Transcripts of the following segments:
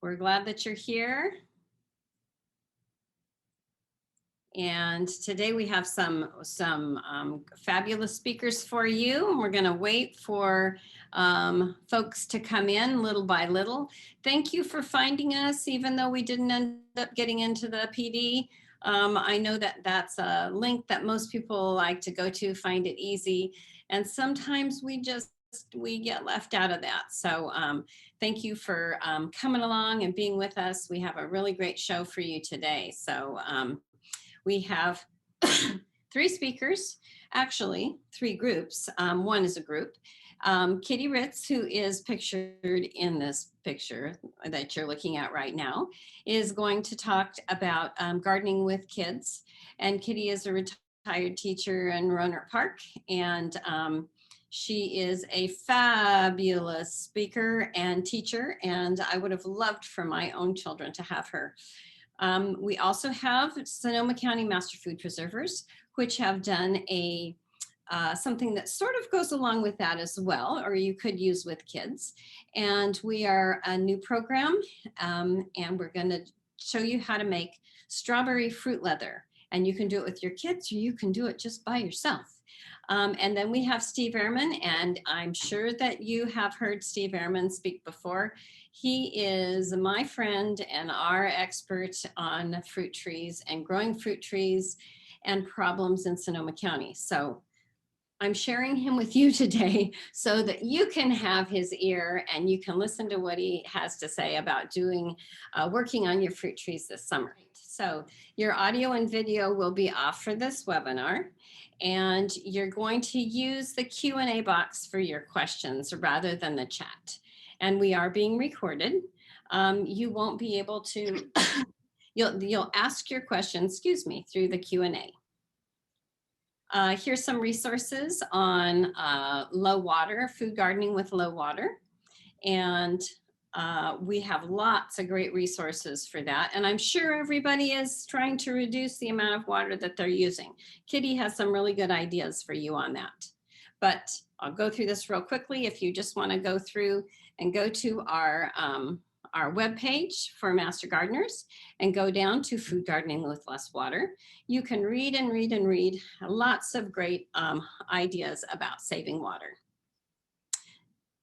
We're glad that you're here. And today we have some fabulous speakers for you. And we're going to wait for folks to come in little by little. Thank you for finding us, even though we didn't end up getting into the PD. I know that that's a link that most people like to go to, find it easy. And sometimes we get left out of that. So thank you for coming along and being with us. We have a really great show for you today. So we have three speakers, actually three groups. One is a group. Kitty Ritz, who is pictured in this picture that you're looking at right now, is going to talk about gardening with kids. And Kitty is a retired teacher in Roanoke Park, and she is a fabulous speaker and teacher, and I would have loved for my own children to have her. We also have Sonoma County Master Food Preservers, which have done something that sort of goes along with that as well, or you could use with kids. And we are a new program, and we're going to show you how to make strawberry fruit leather. And you can do it with your kids, or you can do it just by yourself. And then we have Steve Ehrman, and I'm sure that you have heard Steve Ehrman speak before. He is my friend and our expert on fruit trees and growing fruit trees and problems in Sonoma County. So I'm sharing him with you today so that you can have his ear and you can listen to what he has to say about working on your fruit trees this summer. So your audio and video will be off for this webinar, and you're going to use the Q&A box for your questions rather than the chat. And we are being recorded. You won't be able to, you'll ask your questions, through the Q&A. Here's some resources on low water, food gardening with low water. And we have lots of great resources for that. And I'm sure everybody is trying to reduce the amount of water that they're using. Kitty has some really good ideas for you on that. But I'll go through this real quickly. If you just want to go through and go to our webpage for Master Gardeners and go down to Food Gardening with Less Water, you can read and read and read lots of great ideas about saving water.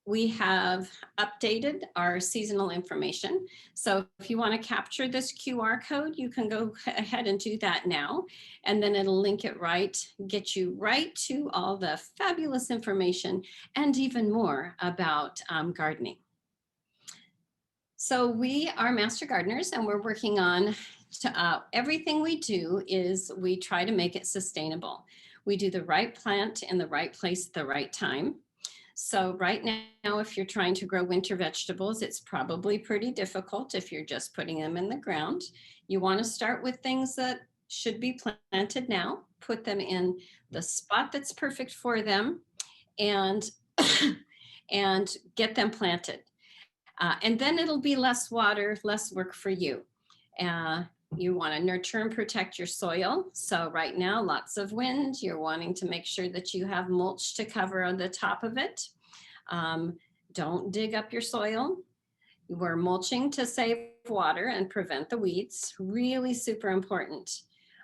We have updated our seasonal information. So if you want to capture this QR code, you can go ahead and do that now. And then it'll link it get you right to all the fabulous information and even more about gardening. So we are Master Gardeners, and we're working on everything we do is we try to make it sustainable. We do the right plant in the right place at the right time. So right now, if you're trying to grow winter vegetables, it's probably pretty difficult if you're just putting them in the ground. You want to start with things that should be planted now, put them in the spot that's perfect for them, and, and get them planted. And then it'll be less water, less work for you. You want to nurture and protect your soil. So right now, lots of wind. You're wanting to make sure that you have mulch to cover on the top of it. Don't dig up your soil. We're mulching to save water and prevent the weeds. Really super important.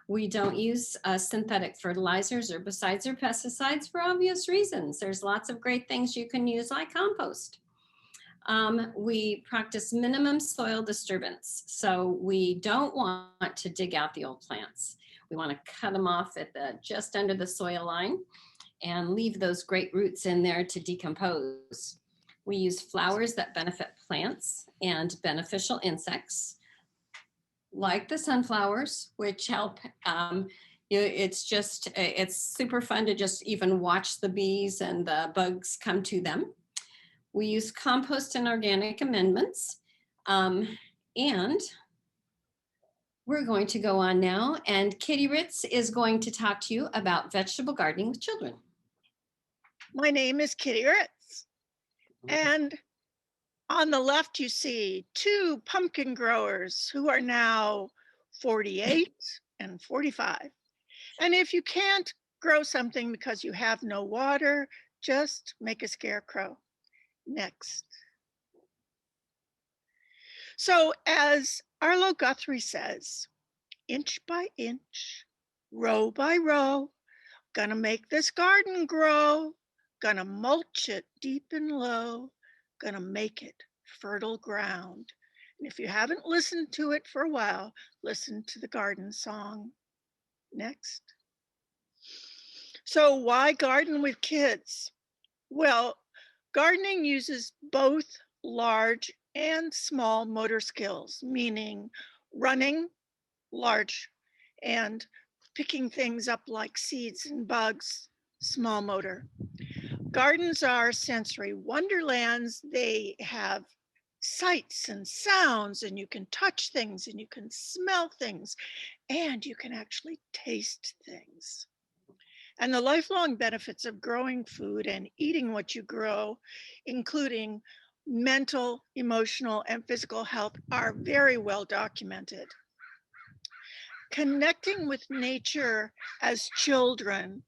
We don't use synthetic fertilizers, herbicides, or pesticides for obvious reasons. There's lots of great things you can use like compost. We practice minimum soil disturbance. So we don't want to dig out the old plants. We want to cut them off at just under the soil line and leave those great roots in there to decompose. We use flowers that benefit plants and beneficial insects, like the sunflowers, which help. It's super fun to just even watch the bees and the bugs come to them. We use compost and organic amendments. And we're going to go on now, and Kitty Ritz is going to talk to you about vegetable gardening with children. My name is Kitty Ritz, and on the left you see two pumpkin growers who are now 48 and 45. And if you can't grow something because you have no water, just make a scarecrow. Next. So as Arlo Guthrie says, inch by inch, row by row, gonna make this garden grow, gonna mulch it deep and low, gonna make it fertile ground. And if you haven't listened to it for a while, listen to the garden song. Next. So why garden with kids? Well, gardening uses both large and small motor skills, meaning running, large, and picking things up like seeds and bugs, small motor. Gardens are sensory wonderlands. They have sights and sounds, and you can touch things and you can smell things, and you can actually taste things. And the lifelong benefits of growing food and eating what you grow, including mental, emotional, and physical health, are very well documented. Connecting with nature as children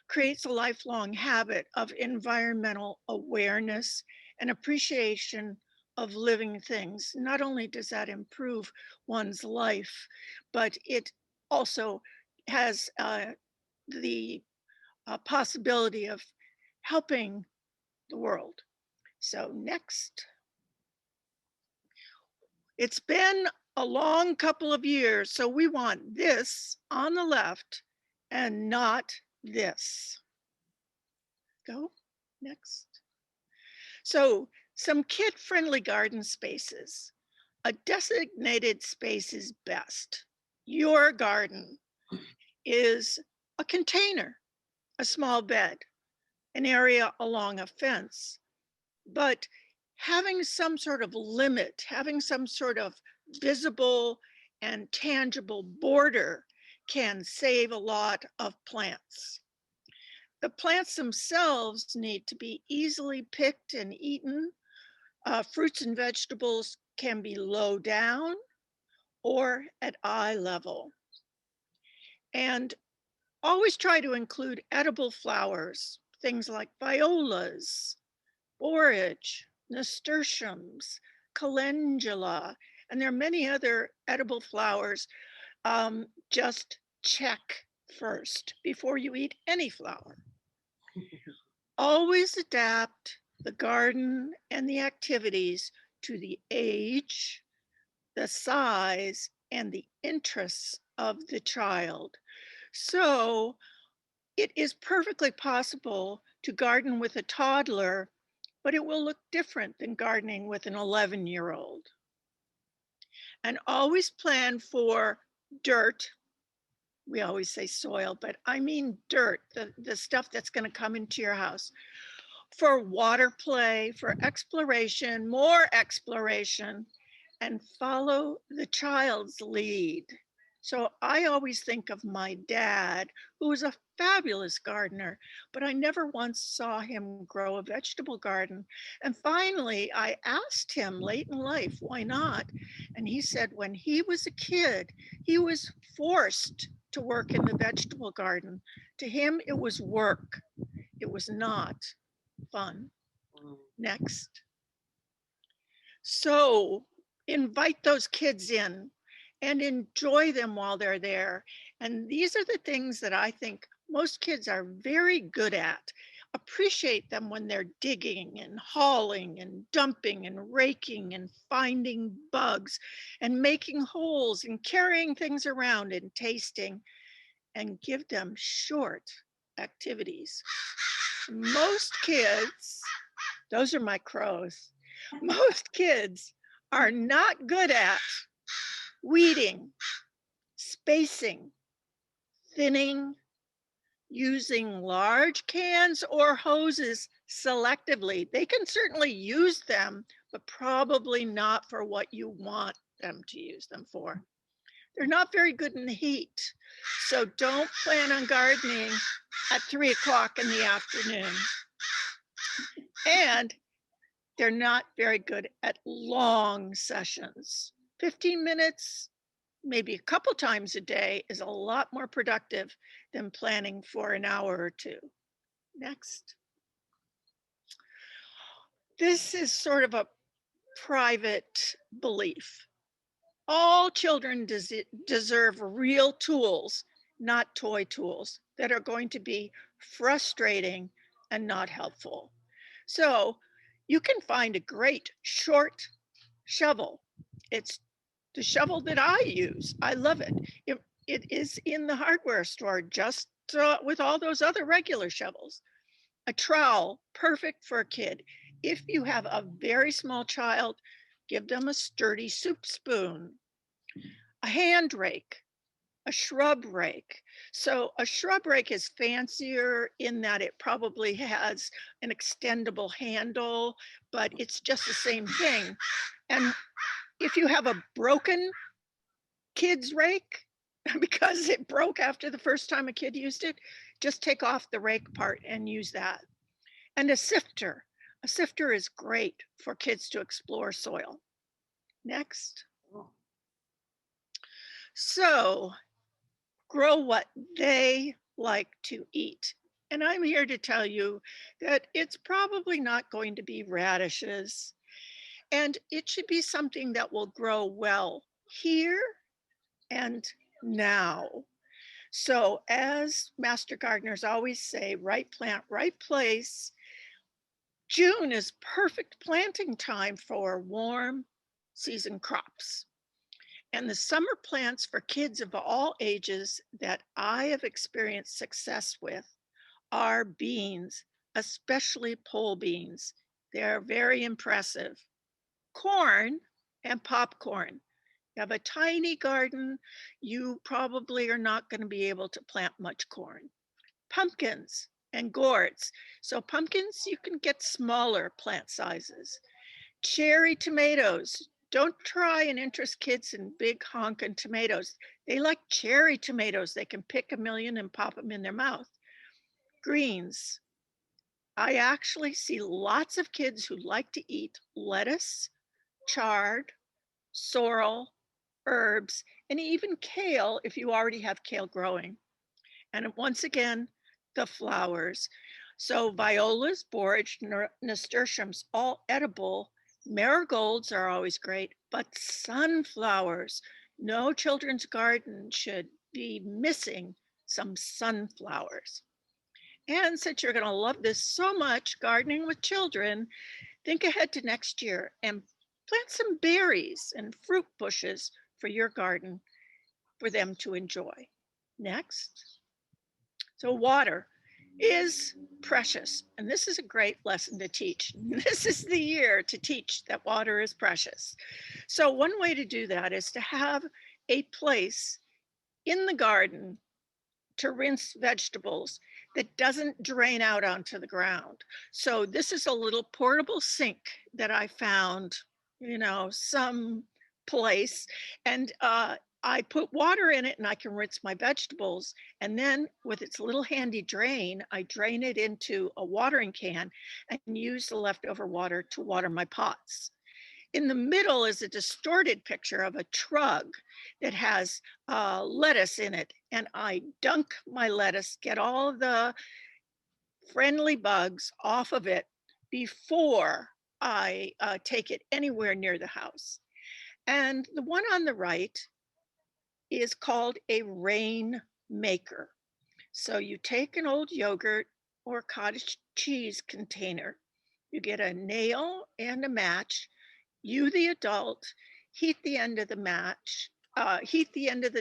creates a lifelong habit of environmental awareness and appreciation of living things. Not only does that improve one's life, but it also has the possibility of helping the world. So next. It's been a long couple of years, so we want this on the left and not this. Go, next. So some kid-friendly garden spaces. A designated space is best. Your garden is a container, a small bed, an area along a fence, but having some sort of limit, having some sort of visible and tangible border can save a lot of plants. The plants themselves need to be easily picked and eaten. Fruits and vegetables can be low down or at eye level. And always try to include edible flowers, things like violas, borage, nasturtiums, calendula, and there are many other edible flowers. Just check first before you eat any flower. Always adapt the garden and the activities to the age, the size, and the interests of the child. So it is perfectly possible to garden with a toddler, but it will look different than gardening with an 11-year-old. And always plan for dirt. We always say soil, but I mean dirt, the stuff that's going to come into your house. For water play, for exploration, more exploration, and follow the child's lead. So I always think of my dad, who was a fabulous gardener, but I never once saw him grow a vegetable garden. And finally, I asked him late in life, why not? And he said when he was a kid, he was forced to work in the vegetable garden. To him, it was work. It was not fun. Next. So invite those kids in and enjoy them while they're there. And these are the things that I think most kids are very good at. Appreciate them when they're digging and hauling and dumping and raking and finding bugs and making holes and carrying things around and tasting, and give them short activities. Most kids, those are my crows. Most kids are not good at weeding, spacing, thinning, using large cans or hoses selectively. They can certainly use them, but probably not for what you want them to use them for. They're not very good in the heat. So don't plan on gardening at 3 o'clock in the afternoon. And they're not very good at long sessions. 15 minutes, maybe a couple times a day is a lot more productive than planning for an hour or two. Next. This is sort of a private belief. All children deserve real tools, not toy tools that are going to be frustrating and not helpful. So you can find a great short shovel. It's the shovel that I use. I love it. It is in the hardware store just with all those other regular shovels. A trowel, perfect for a kid. If you have a very small child, give them a sturdy soup spoon, a hand rake, a shrub rake. So a shrub rake is fancier in that it probably has an extendable handle, but it's just the same thing. And if you have a broken kid's rake, because it broke after the first time a kid used it, just take off the rake part and use that. And a sifter. A sifter is great for kids to explore soil. Next. So grow what they like to eat. And I'm here to tell you that it's probably not going to be radishes, and it should be something that will grow well here and now. So, as master gardeners always say, right plant, right place. June is perfect planting time for warm season crops. And the summer plants for kids of all ages that I have experienced success with are beans, especially pole beans. They're very impressive. Corn and popcorn. You have a tiny garden, you probably are not going to be able to plant much corn. Pumpkins and gourds. So pumpkins, you can get smaller plant sizes. Cherry tomatoes. Don't try and interest kids in big honking tomatoes. They like cherry tomatoes. They can pick a million and pop them in their mouth. Greens. I actually see lots of kids who like to eat lettuce, chard, sorrel, herbs, and even kale if you already have kale growing. And once again, the flowers. So violas, borage, nasturtiums, all edible. Marigolds are always great, but sunflowers. No children's garden should be missing some sunflowers. And since you're going to love this so much, gardening with children, think ahead to next year and plant some berries and fruit bushes for your garden for them to enjoy. Next. So water is precious. And this is a great lesson to teach. This is the year to teach that water is precious. So one way to do that is to have a place in the garden to rinse vegetables that doesn't drain out onto the ground. So this is a little portable sink that I found, some place. And I put water in it and I can rinse my vegetables. And then with its little handy drain, I drain it into a watering can and use the leftover water to water my pots. In the middle is a distorted picture of a trug that has lettuce in it. And I dunk my lettuce, get all the friendly bugs off of it before I take it anywhere near the house. And the one on the right is called a rain maker. So you take an old yogurt or cottage cheese container, you get a nail and a match, you, the adult, heat the end of the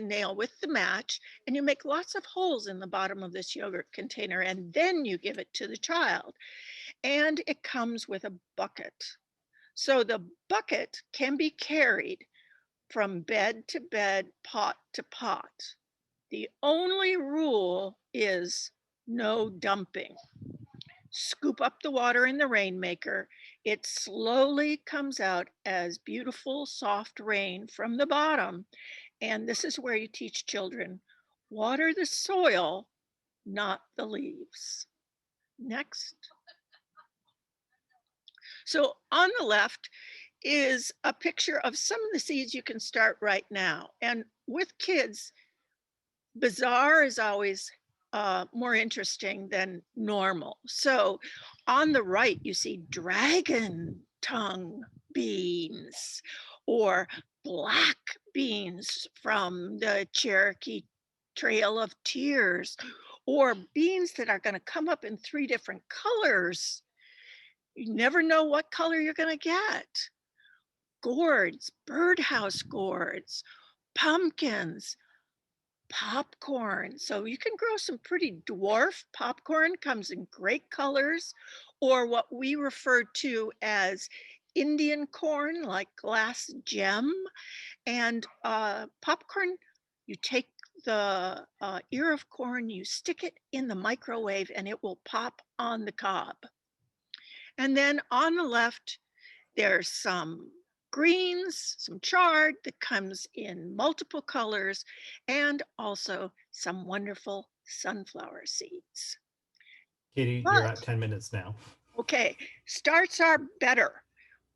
nail with the match, and you make lots of holes in the bottom of this yogurt container, and then you give it to the child. And it comes with a bucket. So the bucket can be carried from bed to bed, pot to pot. The only rule is no dumping. Scoop up the water in the rainmaker. It slowly comes out as beautiful, soft rain from the bottom. And this is where you teach children, water the soil, not the leaves. Next. So on the left is a picture of some of the seeds you can start right now. And with kids, bizarre is always more interesting than normal. So on the right, you see dragon tongue beans or black beans from the Cherokee Trail of Tears, or beans that are going to come up in 3 different colors. You never know what color you're going to get. Gourds, birdhouse gourds, pumpkins, popcorn. So you can grow some pretty dwarf popcorn, comes in great colors, or what we refer to as Indian corn, like glass gem. And popcorn, you take the ear of corn, you stick it in the microwave, and it will pop on the cob. And then on the left, there's some greens, some chard that comes in multiple colors, and also some wonderful sunflower seeds. Katie, you're But, at 10 minutes now. okay, starts are better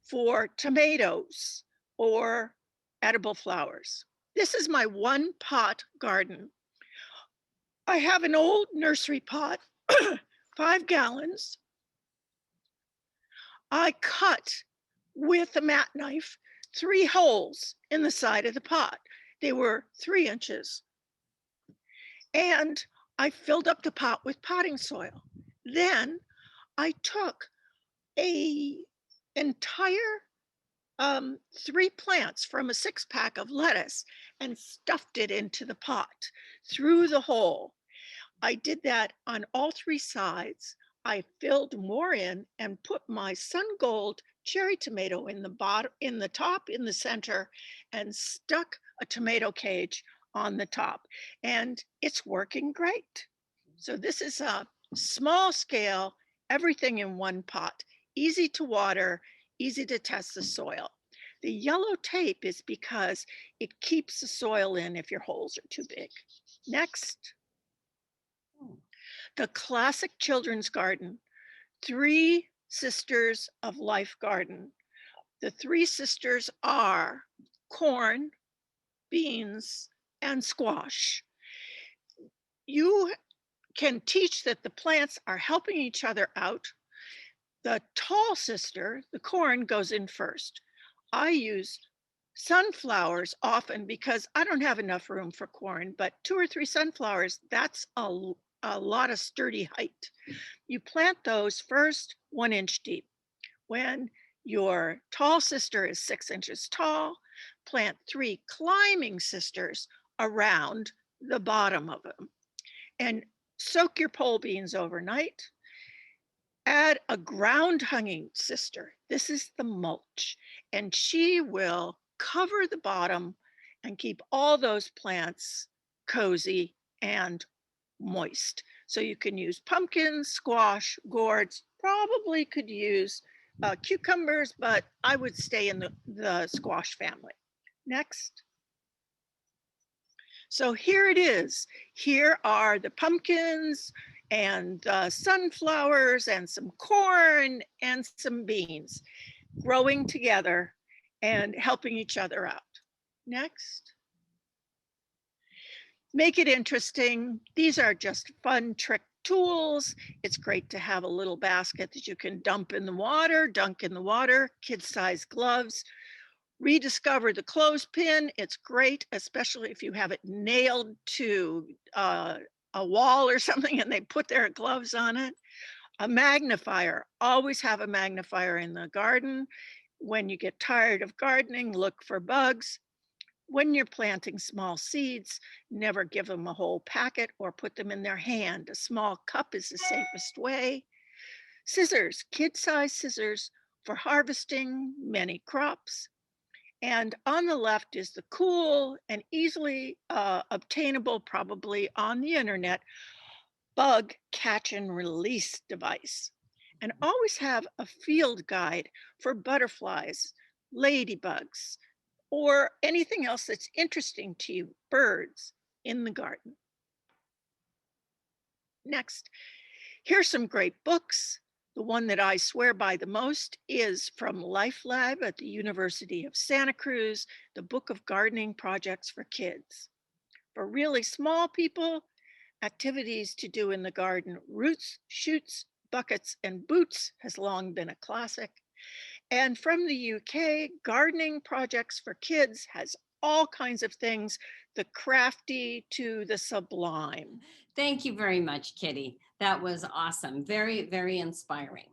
for tomatoes or edible flowers. This is my 1-pot garden. I have an old nursery pot, 5 gallons. I cut with a mat knife 3 holes in the side of the pot. They were 3 inches. And I filled up the pot with potting soil. Then I took a entire 3 plants from a 6-pack of lettuce and stuffed it into the pot through the hole. I did that on all 3 sides. I filled more in and put my sun gold cherry tomato in the bottom, in the top, in the center, and stuck a tomato cage on the top. And it's working great. So this is a small scale, everything in 1 pot, easy to water, easy to test the soil. The yellow tape is because it keeps the soil in if your holes are too big. Next. The classic children's garden, 3 Sisters of Life garden. The 3 sisters are corn, beans, and squash. You can teach that the plants are helping each other out. The tall sister, the corn, goes in first. I use sunflowers often because I don't have enough room for corn, but 2 or 3 sunflowers, that's a lot of sturdy height. You plant those first 1 inch deep. When your tall sister is 6 inches tall, plant 3 climbing sisters around the bottom of them. And soak your pole beans overnight. Add a ground hanging sister. This is the mulch, and she will cover the bottom and keep all those plants cozy and moist. So you can use pumpkins, squash, gourds, probably could use cucumbers, but I would stay in the squash family. Next. So here it is. Here are the pumpkins and sunflowers and some corn and some beans growing together and helping each other out. Next. Make it interesting. These are just fun trick tools. It's great to have a little basket that you can dunk in the water, kid-size gloves. Rediscover the clothespin. It's great, especially if you have it nailed to a wall or something and they put their gloves on it. A magnifier, always have a magnifier in the garden. When you get tired of gardening, look for bugs. When you're planting small seeds, never give them a whole packet or put them in their hand. A small cup is the safest way. Scissors, kid-size scissors for harvesting many crops. And on the left is the cool and easily obtainable, probably on the internet, bug catch and release device. And always have a field guide for butterflies, ladybugs, or anything else that's interesting to you, birds in the garden. Next, here's some great books. The one that I swear by the most is from Life Lab at the University of Santa Cruz, the Book of Gardening Projects for Kids. For really small people, activities to do in the garden, roots, shoots, buckets, and boots has long been a classic. And from the UK, Gardening Projects for Kids has all kinds of things, the crafty to the sublime. Thank you very much, Kitty. That was awesome. Very, very inspiring.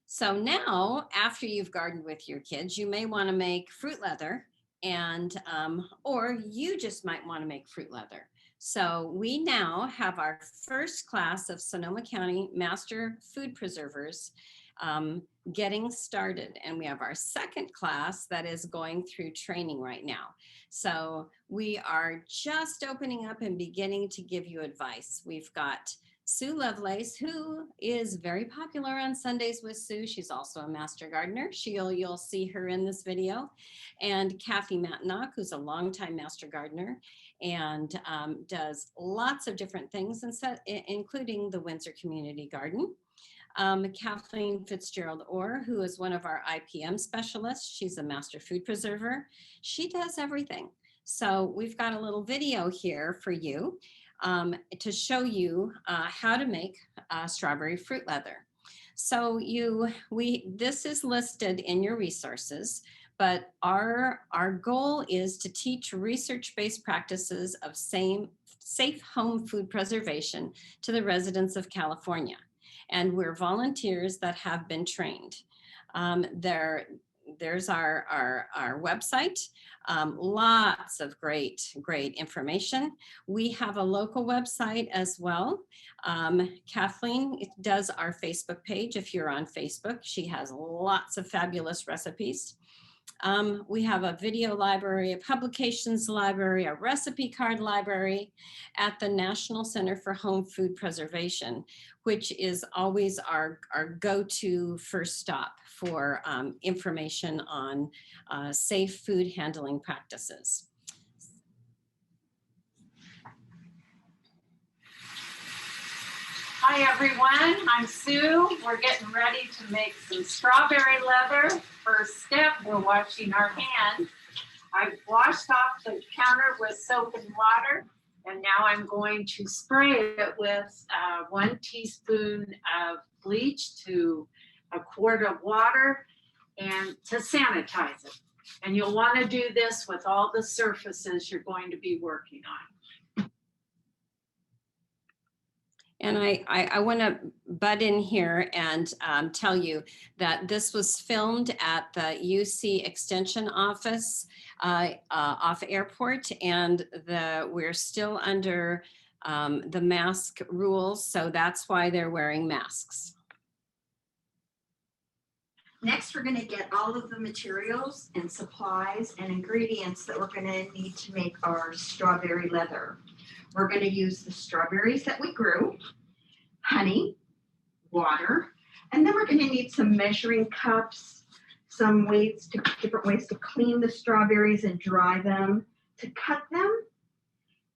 So now, after you've gardened with your kids, you may want to make fruit leather, and or you just might want to make fruit leather. So we now have our first class of Sonoma County Master Food Preservers getting started, and we have our second class that is going through training right now. So we are just opening up and beginning to give you advice. We've got Sue Lovelace, who is very popular on Sundays with Sue. She's also a master gardener. You'll see her in this video. And Kathy Matnock, who's a longtime master gardener and does lots of different things, including the Windsor Community Garden. Kathleen Fitzgerald-Orr, who is one of our IPM specialists. She's a master food preserver. She does everything. So we've got a little video here for you to show you how to make strawberry fruit leather. So this is listed in your resources, but our goal is to teach research-based practices of safe home food preservation to the residents of California. And we're volunteers that have been trained. There's our website. Lots of great information. We have a local website as well. Kathleen does our Facebook page. If you're on Facebook, she has lots of fabulous recipes. We have a video library, a publications library, a recipe card library at the National Center for Home Food Preservation, which is always our go-to first stop for information on safe food handling practices. Hi everyone, I'm Sue. We're getting ready to make some strawberry leather. First step, we're washing our hands. I've washed off the counter with soap and water, and now I'm going to spray it with 1 teaspoon of bleach to a quart of water and to sanitize it. And you'll want to do this with all the surfaces you're going to be working on. And I want to butt in here and tell you that this was filmed at the UC Extension office off airport, and we're still under the mask rules, so that's why they're wearing masks. Next, we're going to get all of the materials and supplies and ingredients that we're going to need to make our strawberry leather. We're going to use the strawberries that we grew, honey, water, and then we're going to need some measuring cups, some different ways to clean the strawberries and dry them, to cut them,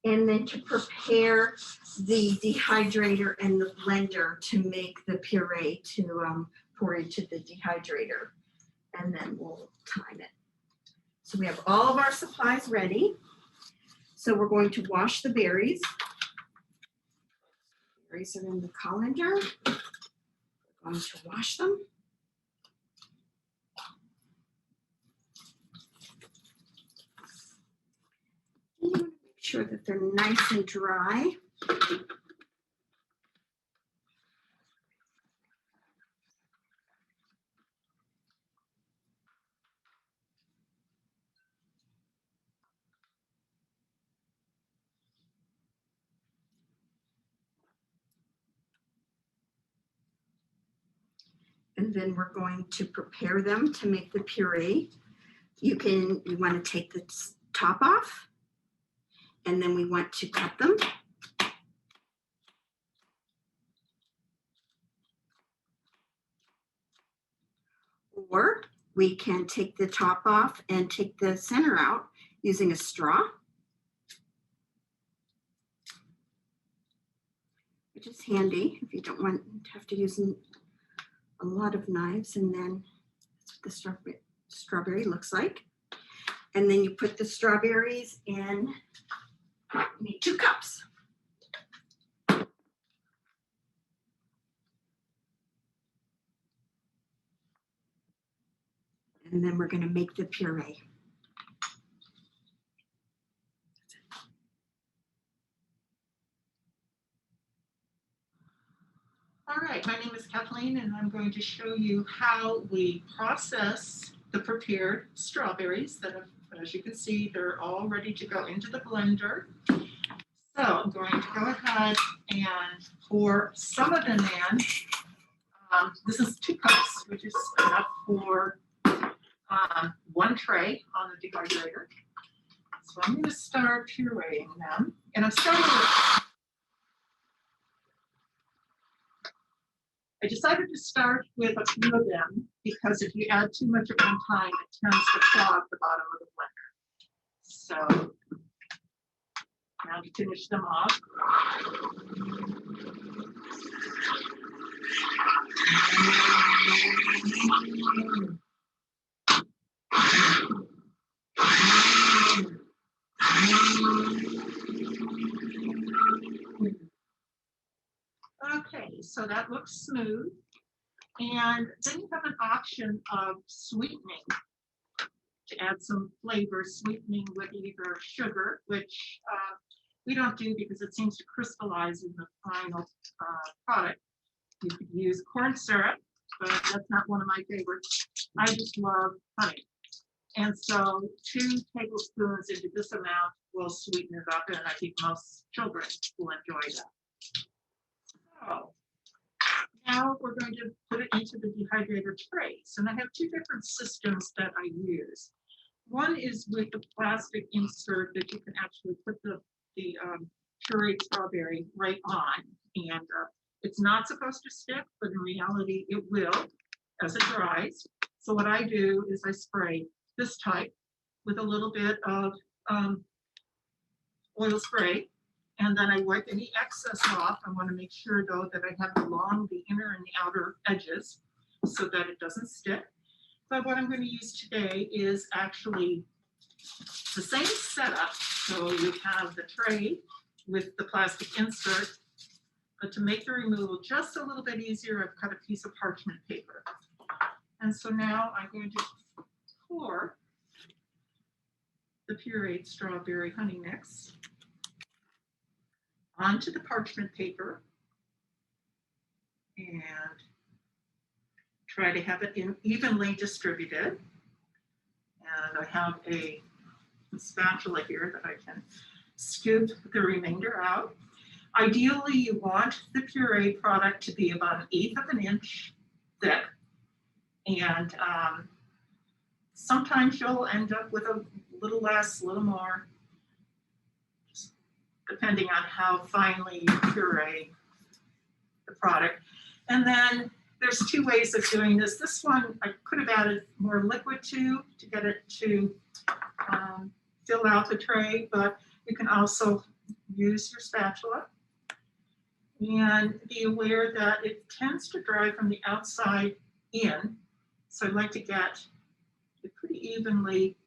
and then to prepare the dehydrator and the blender to make the puree to pour into the dehydrator, and then we'll time it. So we have all of our supplies ready. So we're going to wash the berries. Berries are in the colander. We're going to wash them. You want to make sure that they're nice and dry. And then we're going to prepare them to make the puree. You want to take the top off, and then we want to cut them. Or we can take the top off and take the center out using a straw, which is handy if you don't want to have to use a lot of knives. And then that's what the strawberry looks like. And then you put the strawberries in, you need 2 cups. And then we're going to make the puree. All right, my name is Kathleen, and I'm going to show you how we process the prepared strawberries that have, as you can see, they're all ready to go into the blender. So I'm going to go ahead and pour some of them in. This is 2 cups, which is enough for 1 tray on the dehydrator. So I'm going to start pureeing them, and I'm starting with. I decided to start with a few of them because if you add too much at one time, it tends to clog the bottom of the blender. So now to finish them off. Okay, so that looks smooth. And then you have an option of sweetening to add some flavor, sweetening with either sugar, which we don't do because it seems to crystallize in the final product. You could use corn syrup, but that's not one of my favorites. I just love honey. And so 2 tablespoons into this amount will sweeten it up, and I think most children will enjoy that. So now we're going to put it into the dehydrator trays. And I have 2 different systems that I use. One is with the plastic insert that you can actually put the pureed strawberry right on. And it's not supposed to stick, but in reality it will as it dries. So what I do is I spray this type with a little bit of oil spray. And then I wipe any excess off. I want to make sure, though, that I have along the inner and the outer edges so that it doesn't stick. But what I'm going to use today is actually the same setup. So you have the tray with the plastic insert, but to make the removal just a little bit easier, I've cut a piece of parchment paper. And so now I'm going to pour the pureed strawberry honey mix onto the parchment paper and try to have it evenly distributed. And I have a spatula here that I can scoop the remainder out. Ideally, you want the puree product to be about 1/8 of an inch thick. And sometimes you'll end up with a little less, a little more, depending on how finely you puree the product. And then there's 2 ways of doing this. This one I could have added more liquid to get it to fill out the tray, but you can also use your spatula. And be aware that it tends to dry from the outside in. So I'd like to get it pretty evenly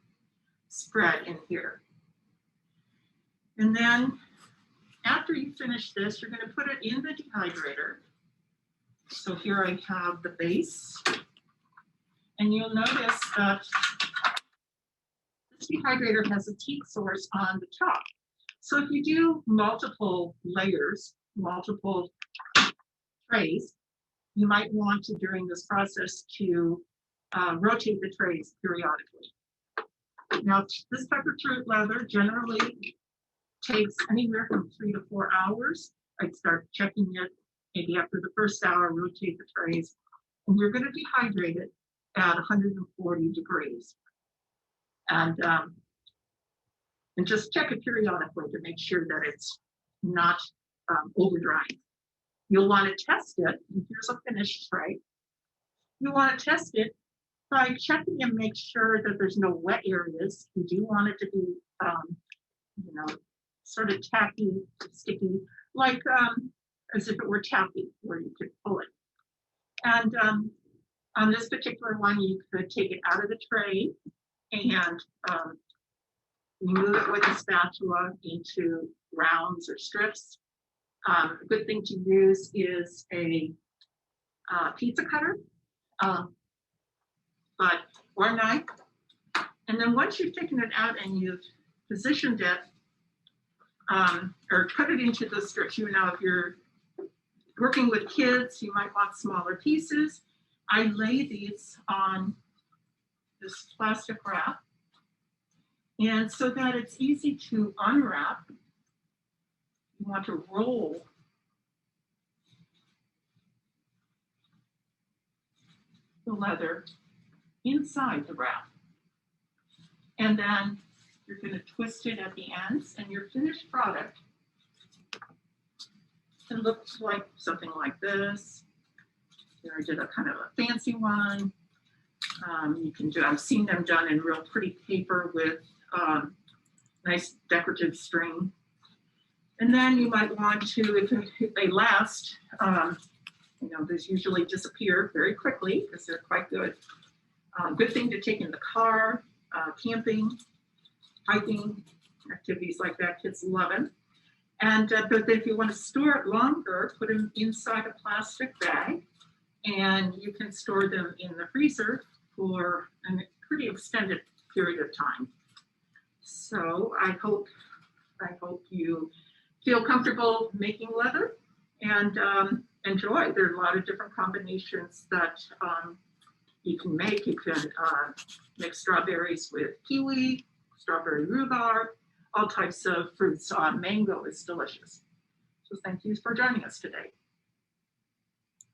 spread in here. And then after you finish this, you're going to put it in the dehydrator. So here I have the base. And you'll notice that this dehydrator has a heat source on the top. So if you do multiple layers, multiple trays, you might want to, during this process, to rotate the trays periodically. Now, this type of fruit leather generally takes anywhere from 3 to 4 hours. I'd start checking it maybe after the first hour, rotate the trays, and you're going to dehydrate it at 140 degrees. And just check it periodically to make sure that it's not over drying. You'll want to test it, and here's a finished tray. You want to test it by checking and make sure that there's no wet areas. You do want it to be, sort of tacky, sticky, like as if it were taffy, where you could pull it. And on this particular one, you could take it out of the tray and remove it with a spatula into rounds or strips. A good thing to use is a pizza cutter, but or knife. And then once you've taken it out and you've positioned it, or cut it into the strips, you know, if you're working with kids, you might want smaller pieces. I lay these on this plastic wrap, and so that it's easy to unwrap, you want to roll the leather inside the wrap. And then you're going to twist it at the ends, and your finished product it looks like something like this. Here I did a kind of a fancy one. You can do, I've seen them done in real pretty paper with nice decorative string. And then you might want to, if they last, you know, these usually disappear very quickly because they're quite good. Good thing to take in the car, camping, hiking, activities like that, kids love it. And but if you want to store it longer, put them inside a plastic bag, and you can store them in the freezer for a pretty extended period of time. So I hope you feel comfortable making leather and enjoy. There are a lot of different combinations that you can make. You can make strawberries with kiwi, strawberry rhubarb, all types of fruits. Mango is delicious. So thank you for joining us today.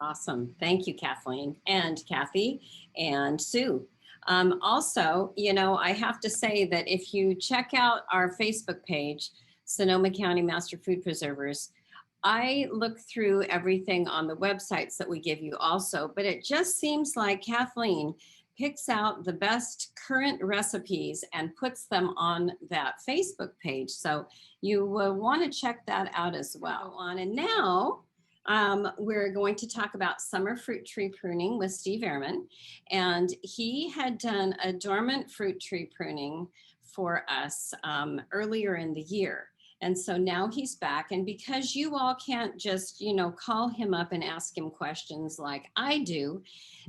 Awesome. Thank you, Kathleen and Kathy and Sue. Also, you know, I have to say that if you check out our Facebook page, Sonoma County Master Food Preservers, I look through everything on the websites that we give you also, but it just seems like Kathleen picks out the best current recipes and puts them on that Facebook page. So you will want to check that out as well. And now we're going to talk about summer fruit tree pruning with Steve Ehrman. And he had done a dormant fruit tree pruning for us earlier in the year. And so now he's back. And because you all can't just, you know, call him up and ask him questions like I do,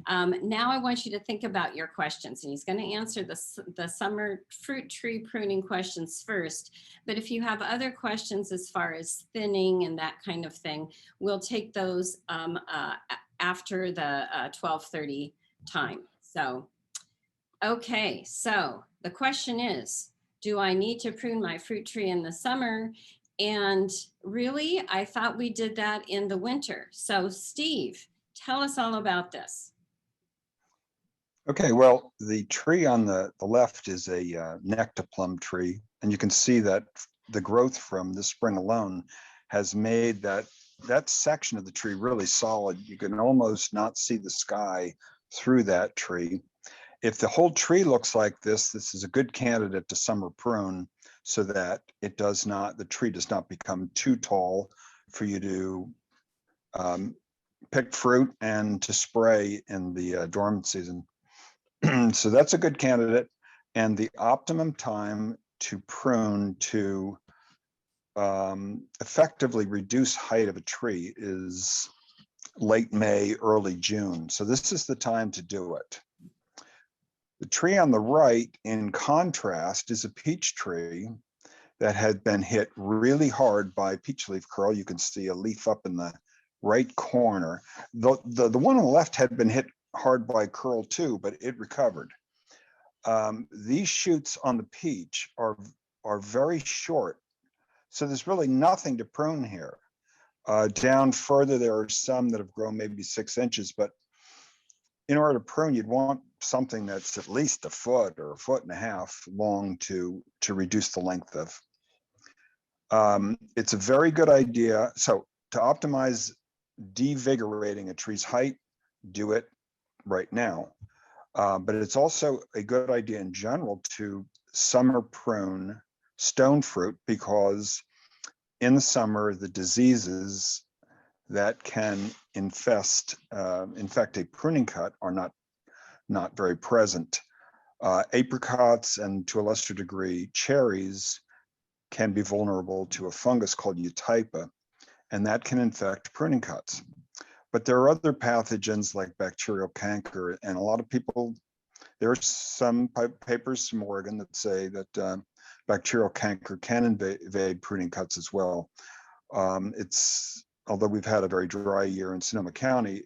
now I want you to think about your questions. And he's going to answer the summer fruit tree pruning questions first. But if you have other questions as far as thinning and that kind of thing, we'll take those after the 12:30 time. So, okay, so the question is, do I need to prune my fruit tree in the summer? And really, I thought we did that in the winter. So Steve, tell us all about this. Okay, well, the tree on the left is a nectar plum tree, and you can see that the growth from this spring alone has made that section of the tree really solid. You can almost not see the sky through that tree. If the whole tree looks like this is a good candidate to summer prune so that the tree does not become too tall for you to pick fruit and to spray in the dormant season. So that's a good candidate. And the optimum time to prune to effectively reduce height of a tree is late May, early June. So this is the time to do it. The tree on the right, in contrast, is a peach tree that had been hit really hard by peach leaf curl. You can see a leaf up in the right corner. The one on the left had been hit hard by curl too, but it recovered. These shoots on the peach are very short, so there's really nothing to prune here. Down further, there are some that have grown maybe 6 inches, but in order to prune, you'd want something that's at least a foot or a foot and a half long to reduce the length of. It's a very good idea. So to optimize devigorating a tree's height, do it right now. But it's also a good idea in general to summer prune stone fruit, because in the summer, the diseases that can infect a pruning cut are not very present. Apricots and to a lesser degree cherries can be vulnerable to a fungus called Eutypa, and that can infect pruning cuts. But there are other pathogens like bacterial canker, and a lot of people There's some papers from Oregon that say that bacterial canker can invade pruning cuts as well. Although we've had a very dry year in Sonoma County,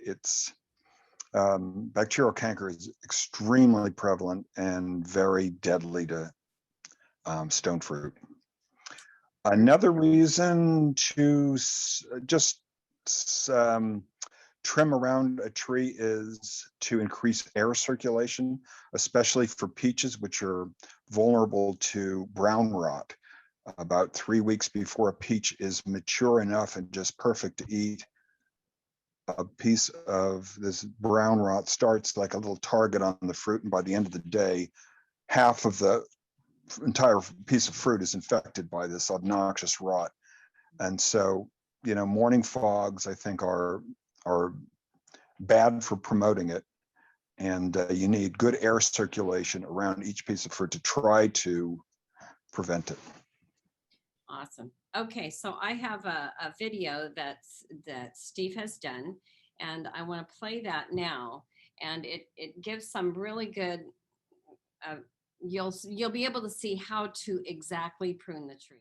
bacterial canker is extremely prevalent and very deadly to stone fruit. Another reason to just trim around a tree is to increase air circulation, especially for peaches, which are vulnerable to brown rot. About 3 weeks before a peach is mature enough and just perfect to eat, a piece of this brown rot starts like a little target on the fruit, and by the end of the day, half of the entire piece of fruit is infected by this obnoxious rot. And so, morning fogs, I think, are bad for promoting it. And you need good air circulation around each piece of fruit to try to prevent it. Awesome. Okay, so I have a video that Steve has done, and I want to play that now. And it gives some really good. You'll be able to see how to exactly prune the tree.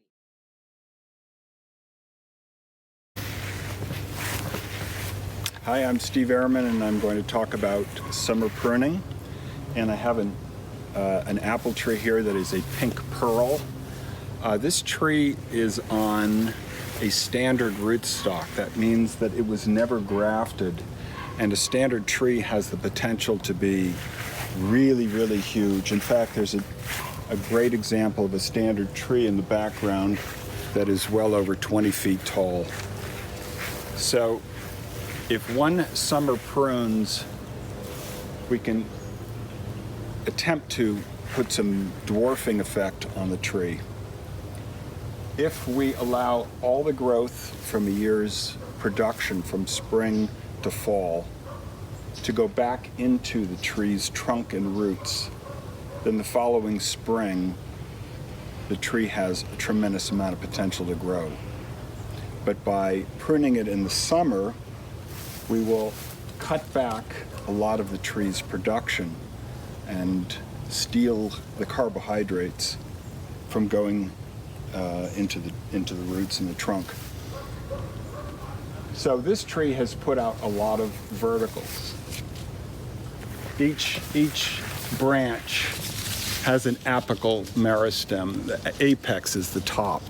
Hi, I'm Steve Ehrman, and I'm going to talk about summer pruning. And I have an apple tree here that is a pink pearl. This tree is on a standard rootstock. That means that it was never grafted, and a standard tree has the potential to be really, really huge. In fact, there's a great example of a standard tree in the background that is well over 20 feet tall. So if one summer prunes, we can attempt to put some dwarfing effect on the tree. If we allow all the growth from a year's production from spring to fall to go back into the tree's trunk and roots, then the following spring, the tree has a tremendous amount of potential to grow. But by pruning it in the summer, we will cut back a lot of the tree's production and steal the carbohydrates from going into the roots and the trunk. So this tree has put out a lot of verticals. Each branch has an apical meristem. The apex is the top,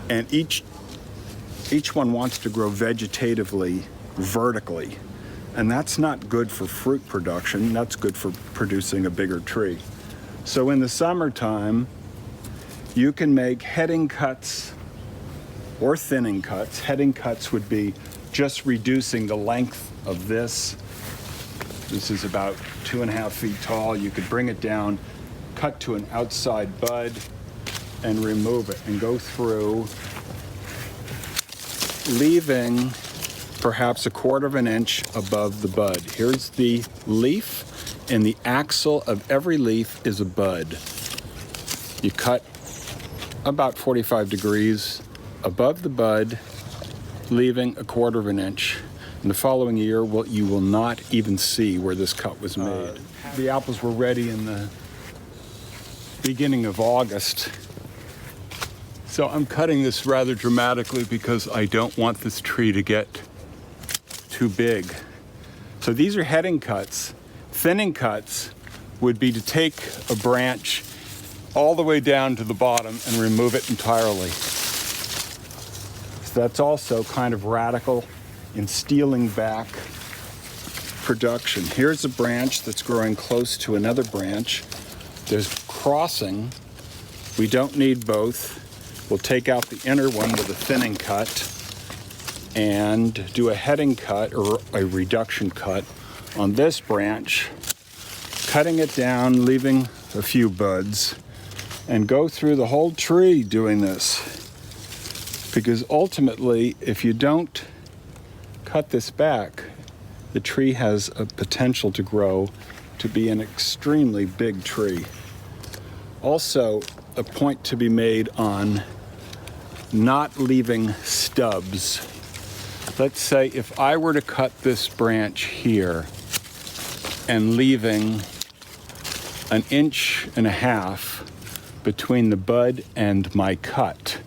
and each one wants to grow vegetatively vertically, and that's not good for fruit production. That's good for producing a bigger tree. So in the summertime, you can make heading cuts or thinning cuts. Heading cuts would be just reducing the length of this. This is about 2.5 feet tall. You could bring it down, cut to an outside bud, and remove it, and go through, leaving perhaps 1/4 of an inch above the bud. Here's the leaf, and the axil of every leaf is a bud. You cut about 45 degrees above the bud, leaving 1/4 of an inch. In the following year, you will not even see where this cut was made. The apples were ready in the beginning of August. So I'm cutting this rather dramatically because I don't want this tree to get too big. So these are heading cuts. Thinning cuts would be to take a branch all the way down to the bottom and remove it entirely. So that's also kind of radical in stealing back production. Here's a branch that's growing close to another branch. There's crossing. We don't need both. We'll take out the inner one with a thinning cut and do a heading cut or a reduction cut on this branch, cutting it down, leaving a few buds, and go through the whole tree doing this. Because ultimately, if you don't cut this back, the tree has a potential to grow to be an extremely big tree. Also, a point to be made on not leaving stubs. Let's say if I were to cut this branch here and leaving 1.5 inches between the bud and my cut.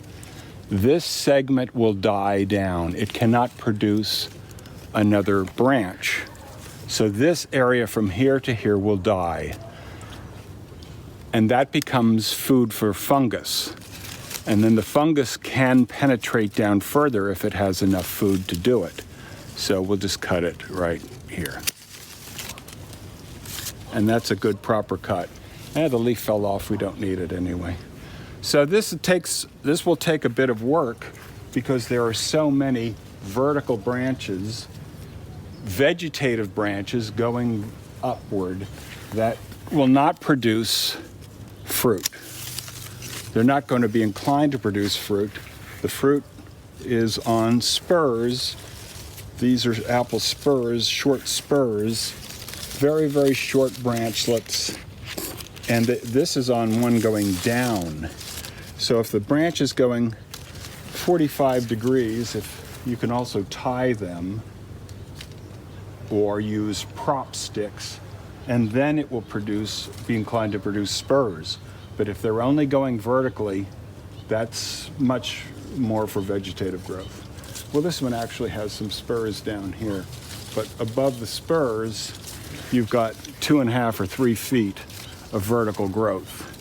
This segment will die down. It cannot produce another branch. So this area from here to here will die. And that becomes food for fungus. And then the fungus can penetrate down further if it has enough food to do it. So we'll just cut it right here. And that's a good proper cut. The leaf fell off, we don't need it anyway. So this will take a bit of work because there are so many vertical branches, vegetative branches going upward that will not produce fruit. They're not going to be inclined to produce fruit. The fruit is on spurs. These are apple spurs, short spurs, very, very short branchlets. And this is on one going down. So if the branch is going 45 degrees, if you can also tie them or use prop sticks, and then it will be inclined to produce spurs. But if they're only going vertically, that's much more for vegetative growth. Well, this one actually has some spurs down here, but above the spurs, you've got 2.5 or 3 feet of vertical growth.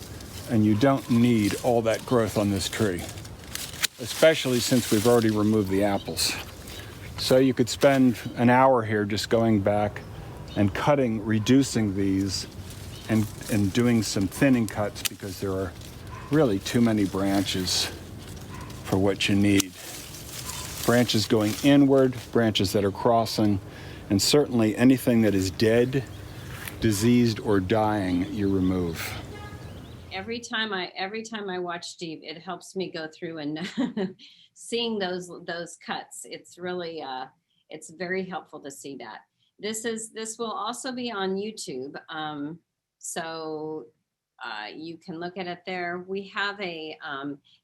And you don't need all that growth on this tree, especially since we've already removed the apples. So you could spend an hour here just going back and cutting, reducing these, and doing some thinning cuts because there are really too many branches for what you need. Branches going inward, branches that are crossing, and certainly anything that is dead, diseased, or dying, you remove. Every time I watch Steve, it helps me go through and seeing those cuts. It's really it's very helpful to see that. This will also be on YouTube, so you can look at it there. We have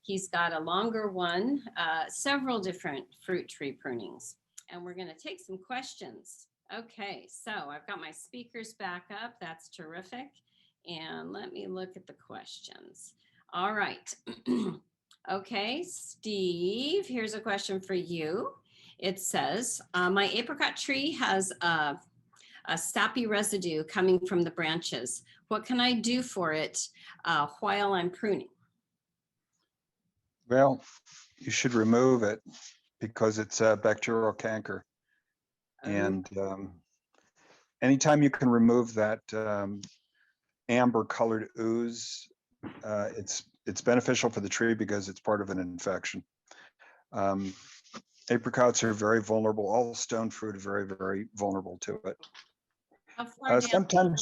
he's got a longer one, several different fruit tree prunings, and we're going to take some questions. Okay, so I've got my speakers back up. That's terrific. And let me look at the questions. All right. Okay, Steve, here's a question for you. It says, my apricot tree has a sappy residue coming from the branches. What can I do for it while I'm pruning? Well, you should remove it because it's a bacterial canker. And anytime you can remove that amber colored ooze, it's beneficial for the tree because it's part of an infection. Apricots are very vulnerable. All stone fruit are very, very vulnerable to it. How far down?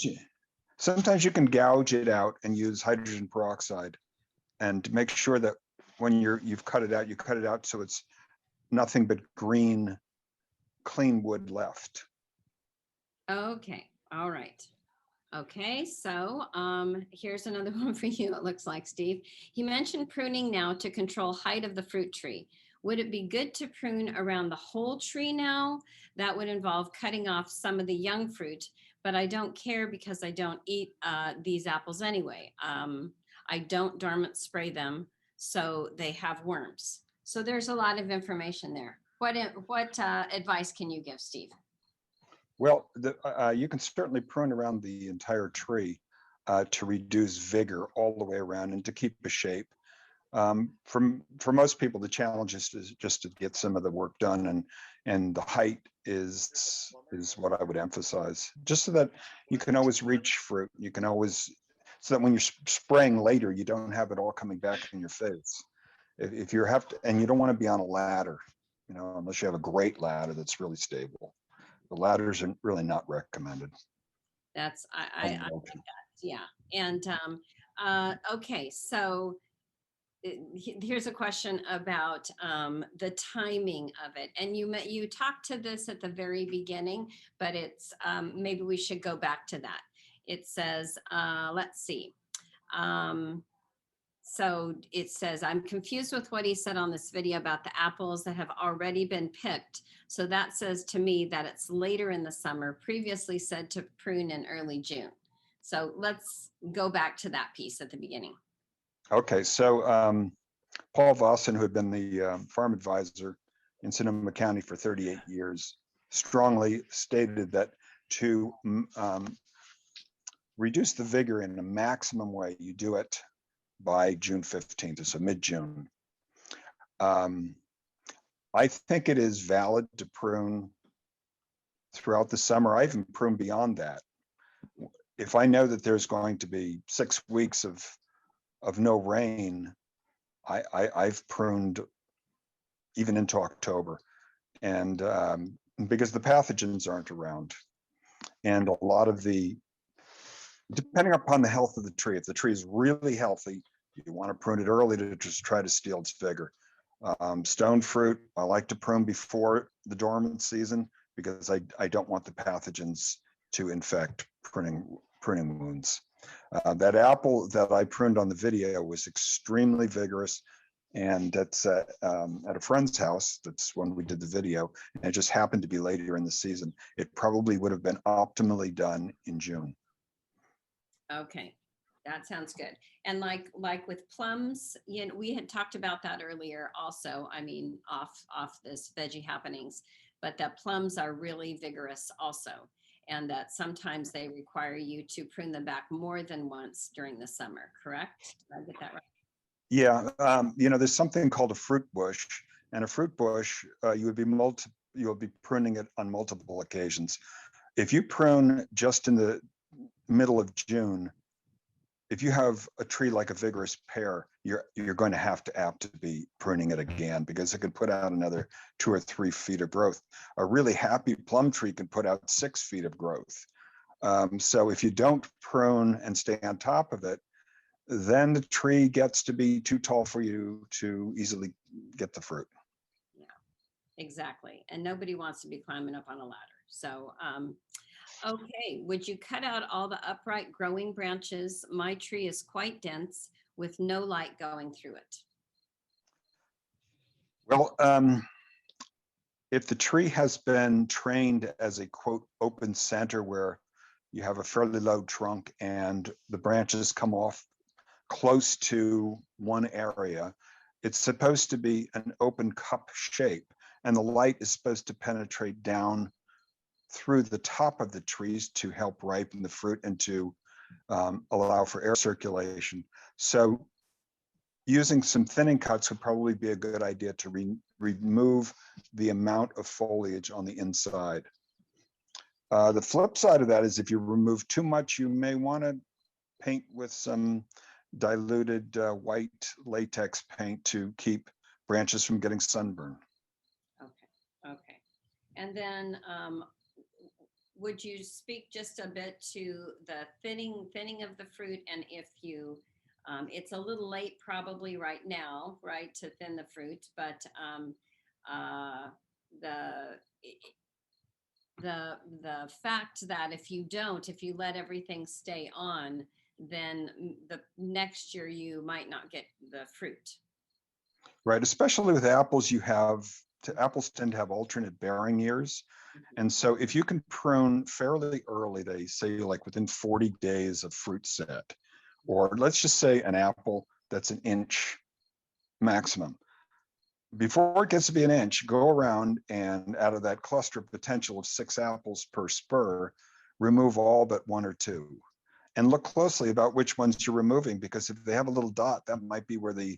Sometimes you can gouge it out and use hydrogen peroxide, and make sure that when you've cut it out, you cut it out so it's nothing but green, clean wood left. Okay, all right. Okay, so here's another one for you, it looks like, Steve. You mentioned pruning now to control height of the fruit tree. Would it be good to prune around the whole tree now? That would involve cutting off some of the young fruit, but I don't care because I don't eat these apples anyway. I don't dormant spray them, so they have worms. So there's a lot of information there. What advice can you give, Steve? Well, you can certainly prune around the entire tree to reduce vigor all the way around and to keep a shape. For most people, the challenge is just to get some of the work done, and the height is what I would emphasize, just so that you can always reach fruit. You can always, so that when you're spraying later, you don't have it all coming back in your face. If you have to, and you don't want to be on a ladder, unless you have a great ladder that's really stable. The ladders are really not recommended. That's, I like that, yeah. And okay, so here's a question about the timing of it. And you talked to this at the very beginning, but it's maybe we should go back to that. It says, let's see. So it says, I'm confused with what he said on this video about the apples that have already been picked. So that says to me that it's later in the summer, previously said to prune in early June. So let's go back to that piece at the beginning. Okay, so Paul Vossen, who had been the farm advisor in Sonoma County for 38 years, strongly stated that to reduce the vigor in a maximum way, you do it by June 15th, so mid-June. I think it is valid to prune throughout the summer. I even prune beyond that. If I know that there's going to be 6 weeks of no rain, I've pruned even into October, and because the pathogens aren't around, and a lot of depending upon the health of the tree, if the tree is really healthy, you want to prune it early to just try to steal its vigor. Stone fruit, I like to prune before the dormant season because I don't want the pathogens to infect pruning wounds. That apple that I pruned on the video was extremely vigorous, and that's at a friend's house. That's when we did the video, and it just happened to be later in the season. It probably would have been optimally done in June. Okay, that sounds good. And like with plums, you know, we had talked about that earlier also, I mean, off this Veggie Happenings, but that plums are really vigorous also, and that sometimes they require you to prune them back more than once during the summer, correct? Did I get that right? Yeah, you know, there's something called a fruit bush, and a fruit bush, you would be pruning it on multiple occasions. If you prune just in the middle of June, if you have a tree like a vigorous pear, you're going to have to be pruning it again because it could put out another 2 or 3 feet of growth. A really happy plum tree can put out 6 feet of growth. So if you don't prune and stay on top of it, then the tree gets to be too tall for you to easily get the fruit. Yeah, exactly. And nobody wants to be climbing up on a ladder. So, okay, would you cut out all the upright growing branches? My tree is quite dense with no light going through it. Well, if the tree has been trained as a quote open center where you have a fairly low trunk and the branches come off close to one area, it's supposed to be an open cup shape, and the light is supposed to penetrate down through the top of the trees to help ripen the fruit and to allow for air circulation. So using some thinning cuts would probably be a good idea to remove the amount of foliage on the inside. The flip side of that is if you remove too much, you may want to paint with some diluted white latex paint to keep branches from getting sunburn. Okay. And then would you speak just a bit to the thinning of the fruit, and if you it's a little late probably right now, right, to thin the fruit, but the fact that if you let everything stay on, then the next year you might not get the fruit. Right, especially with apples, apples tend to have alternate bearing years. And so if you can prune fairly early, they say like within 40 days of fruit set, or let's just say an apple that's an inch maximum. Before it gets to be an inch, go around and out of that cluster of potential of 6 apples per spur, remove all but 1 or 2. And look closely about which ones you're removing, because if they have a little dot, that might be where the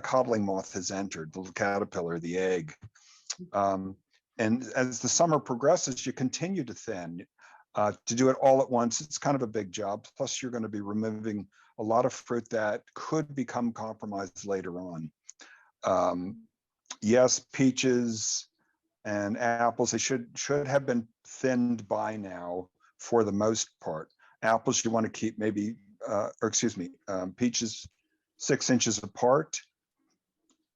codling moth has entered, the little caterpillar, the egg. And as the summer progresses, you continue to thin. To do it all at once, it's kind of a big job. Plus, you're going to be removing a lot of fruit that could become compromised later on. Yes, peaches and apples, they should have been thinned by now for the most part. Apples, you want to keep maybe, peaches 6 inches apart,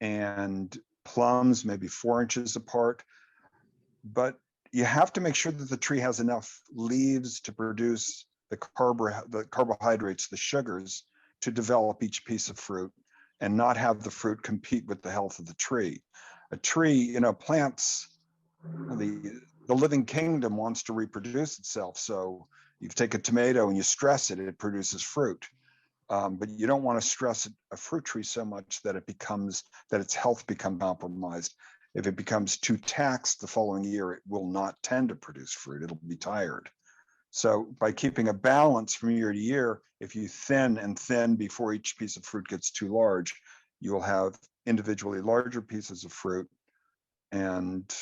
and plums maybe 4 inches apart. But you have to make sure that the tree has enough leaves to produce the carbohydrates, the sugars, to develop each piece of fruit and not have the fruit compete with the health of the tree. A tree, plants, the living kingdom wants to reproduce itself. So You take a tomato and you stress it, it produces fruit. But you don't want to stress a fruit tree so much that that its health becomes compromised. If it becomes too taxed the following year, it will not tend to produce fruit. It'll be tired. So by keeping a balance from year to year, if you thin and thin before each piece of fruit gets too large, you will have individually larger pieces of fruit and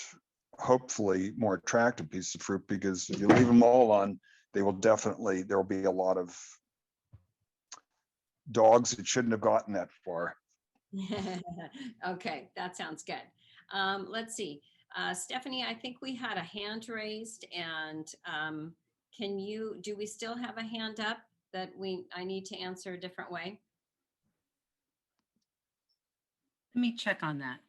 hopefully more attractive pieces of fruit, because if you leave them all on, there will be a lot of dogs that shouldn't have gotten that far. Okay, that sounds good. Let's see. Stephanie, I think we had a hand raised, and do we still have a hand up that I need to answer a different way? Let me check on that.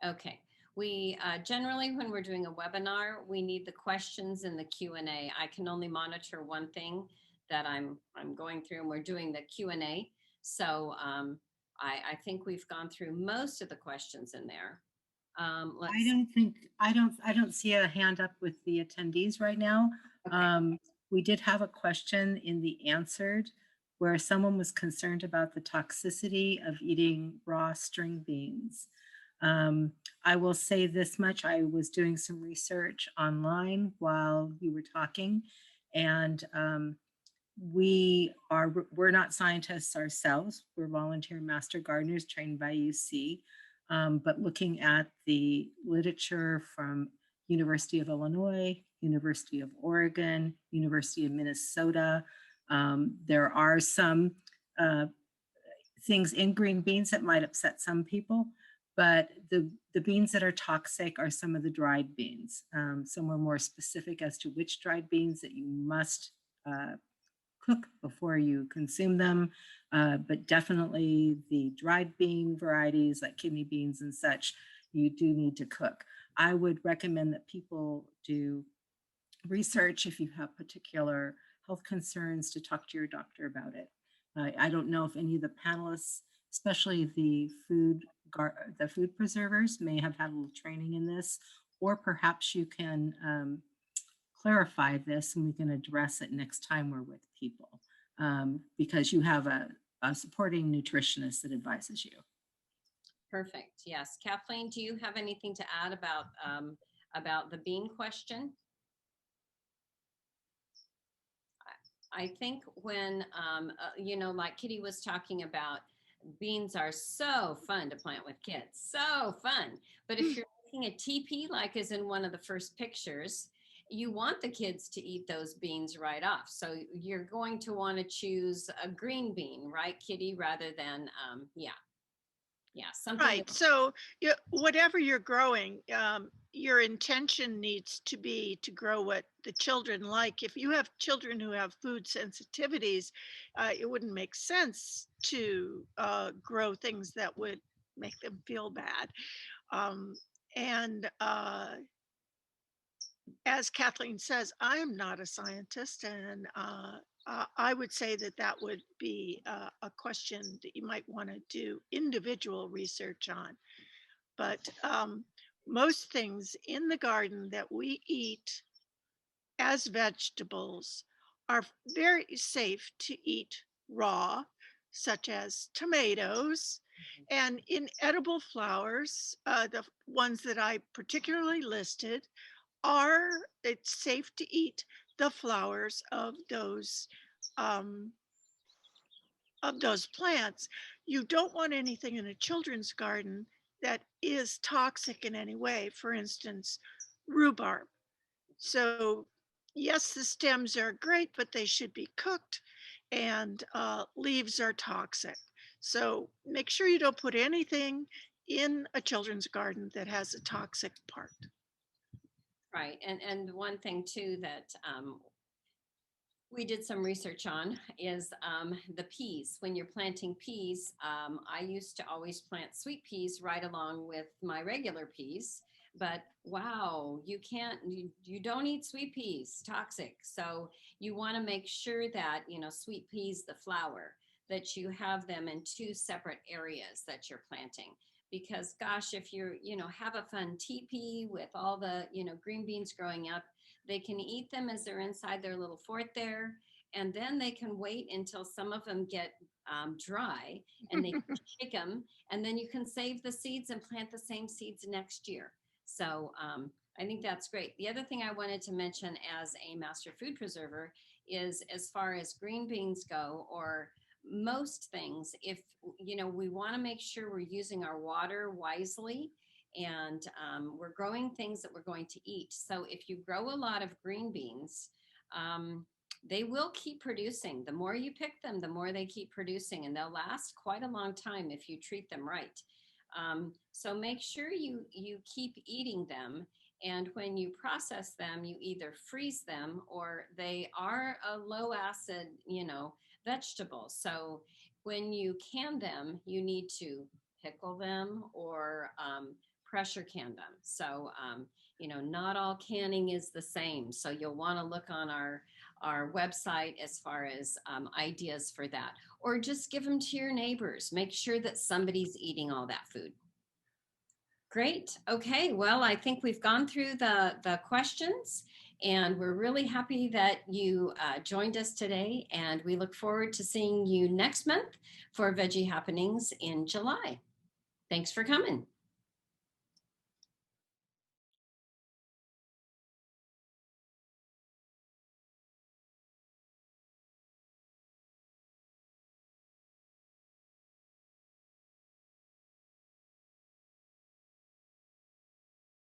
Okay. We generally, when we're doing a webinar, we need the questions in the Q&A. I can only monitor one thing that I'm going through, and we're doing the Q&A. So I think we've gone through most of the questions in there. I don't see a hand up with the attendees right now. Okay. We did have a question in the answered where someone was concerned about the toxicity of eating raw string beans. I will say this much: I was doing some research online while you were talking, and we're not scientists ourselves. We're volunteer master gardeners trained by UC, but looking at the literature from University of Illinois, University of Oregon, University of Minnesota, there are some things in green beans that might upset some people, but the beans that are toxic are some of the dried beans. Some are more specific as to which dried beans that you must cook before you consume them, but definitely the dried bean varieties like kidney beans and such, you do need to cook. I would recommend that people do research if you have particular health concerns, to talk to your doctor about it. I don't know if any of the panelists, especially the food preservers, may have had a little training in this, or perhaps you can clarify this and we can address it next time we're with people, because you have a supporting nutritionist that advises you. Perfect. Yes. Kathleen, do you have anything to add about the bean question? I think when, like Kitty was talking about, beans are so fun to plant with kids, so fun. But if you're making a teepee, like is in one of the first pictures, you want the kids to eat those beans right off. So you're going to want to choose a green bean, right, Kitty, rather than, something. Right. So whatever you're growing, your intention needs to be to grow what the children like. If you have children who have food sensitivities, it wouldn't make sense to grow things that would make them feel bad. As Kathleen says, I'm not a scientist, and I would say that would be a question that you might want to do individual research on. But most things in the garden that we eat as vegetables are very safe to eat raw, such as tomatoes, and inedible flowers, the ones that I particularly listed, it's safe to eat the flowers of those plants. You don't want anything in a children's garden that is toxic in any way. For instance, rhubarb. So yes, the stems are great, but they should be cooked, and leaves are toxic. So make sure you don't put anything in a children's garden that has a toxic part. Right. And one thing too that we did some research on is the peas. When you're planting peas, I used to always plant sweet peas right along with my regular peas. But wow, you don't eat sweet peas, toxic. So you want to make sure that, sweet peas, the flower, that you have them in two separate areas that you're planting. because gosh, if you're, have a fun teepee with all the, green beans growing up, they can eat them as they're inside their little fort there. And then they can wait until some of them get dry and they can shake them. And then you can save the seeds and plant the same seeds next year. So I think that's great. The other thing I wanted to mention as a master food preserver is, as far as green beans go, or most things, if we want to make sure we're using our water wisely, and we're growing things that we're going to eat. So if you grow a lot of green beans, they will keep producing. The more you pick them, the more they keep producing, and they'll last quite a long time if you treat them right. So make sure you keep eating them. And when you process them, you either freeze them, or they are a low acid, vegetable. So when you can them, you need to pickle them or pressure can them. So, not all canning is the same. So you'll want to look on our website as far as ideas for that, or just give them to your neighbors. Make sure that somebody's eating all that food. Great. Okay. Well, I think we've gone through the questions, and we're really happy that you joined us today. And we look forward to seeing you next month for Veggie Happenings in July. Thanks for coming.